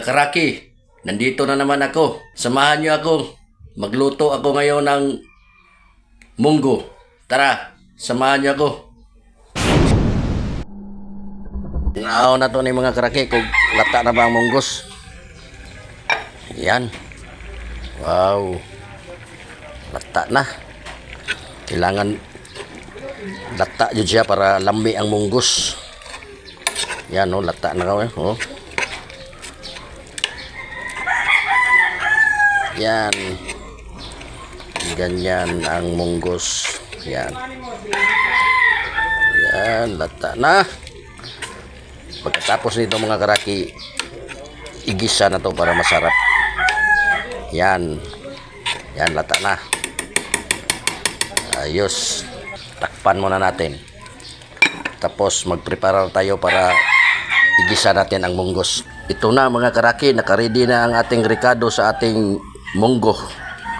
Mga karaki, nandito na naman ako. Samahan niyo ako. Magluto ako ngayon ng munggo. Tara, samahan niyo ako. Naaw na to ni mga karaki kung lata na ba ang munggos. Yan. Wow. Lata na. Kailangan lata yun siya para lambi ang munggos. Yan o, lata na kawin. O. Yan. Ganyan ang munggos. Yan. Yan, lata na. Pagkatapos nito mga karaki, igisa na to para masarap. Yan. Yan, lata na. Ayos. Takpan muna natin. Tapos magprepare tayo para igisa natin ang munggos. Ito na mga karaki, nakaready na ang ating ricado sa ating munggo.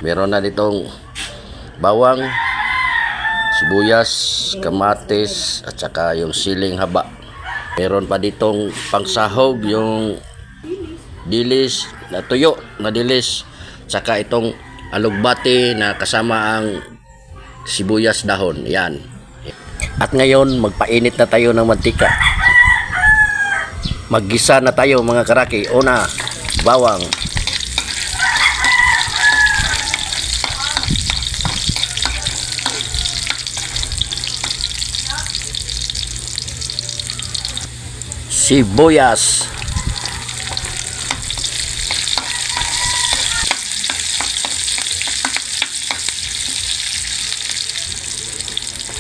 Meron na ditong bawang, sibuyas, kamatis, at saka yung siling haba. Meron pa ditong pangsahog, yung dilis na tuyo na dilis, saka itong alugbati na kasama ang sibuyas dahon. Yan. At ngayon magpainit na tayo ng mantika. Maggisa na tayo mga karaki. Una, bawang, sibuyas,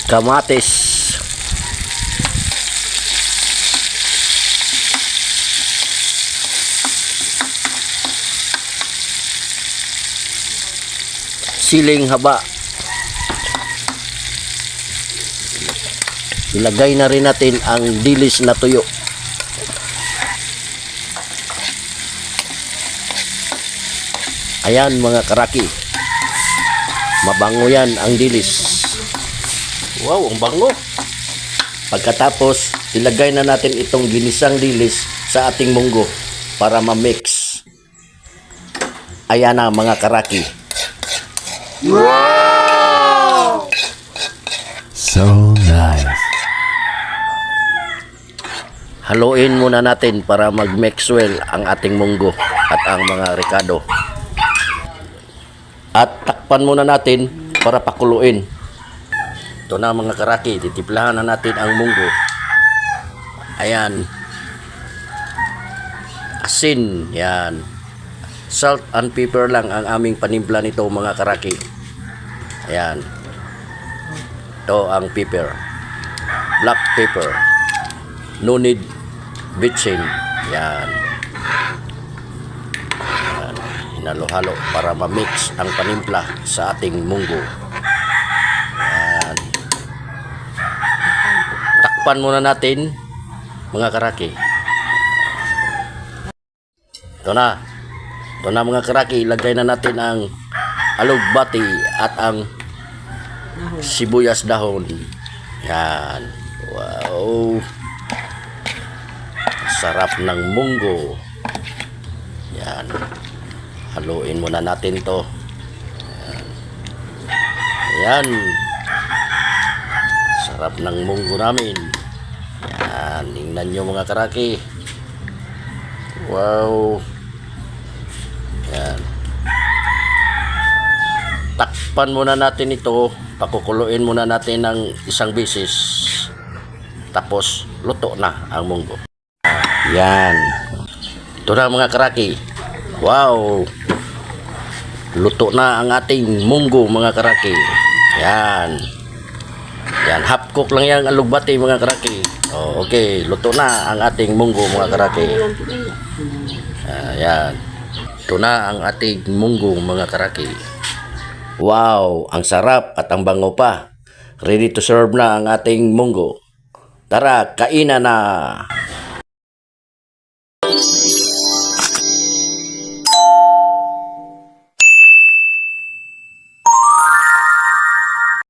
kamatis, siling haba. Ilagay na rin natin ang dilis na tuyo. Ayan mga karaki, mabango yan ang dilis. Wow, ang bango. Pagkatapos ilagay na natin itong ginisang dilis sa ating munggo para ma-mix. Ayan na mga karaki. Wow! So nice. Haluin muna natin para mag-mix well ang ating munggo at ang mga ricado. At takpan muna natin para pakuluin. Ito na mga karaki, titiplahan na natin ang munggo. Ayan. Asin, yan. Salt and pepper lang ang aming panimpla nito mga karaki. Ayan. Ito ang pepper. Black pepper. No need bitchin. Yan. Yan. Hinalo-halo para ma-mix ang panimpla sa ating munggo. Yan. Takpan muna natin mga karaki. Ito na. Ito na mga karaki, ilagay na natin ang alugbati at ang sibuyas dahon. Yan. Wow. Sarap ng munggo. Yan. Haluin muna natin to. Yan. Yan. Sarap ng munggo namin. Yan. Tingnan nyo mga karaki. Wow. Yan. Takpan muna natin ito. Pakukuluin muna natin ng isang beses. Tapos luto na ang munggo. Yan. Ito na mga karaki. Wow. Luto na ang ating munggo mga karaki. Yan. Yan. Half cook lang yung alugbati mga karaki. Oh, okay. Luto na ang ating munggo mga karaki. Yan. Ito na ang ating munggo mga karaki. Wow. Ang sarap at ang bango pa. Ready to serve na ang ating munggo. Tara, kainan na.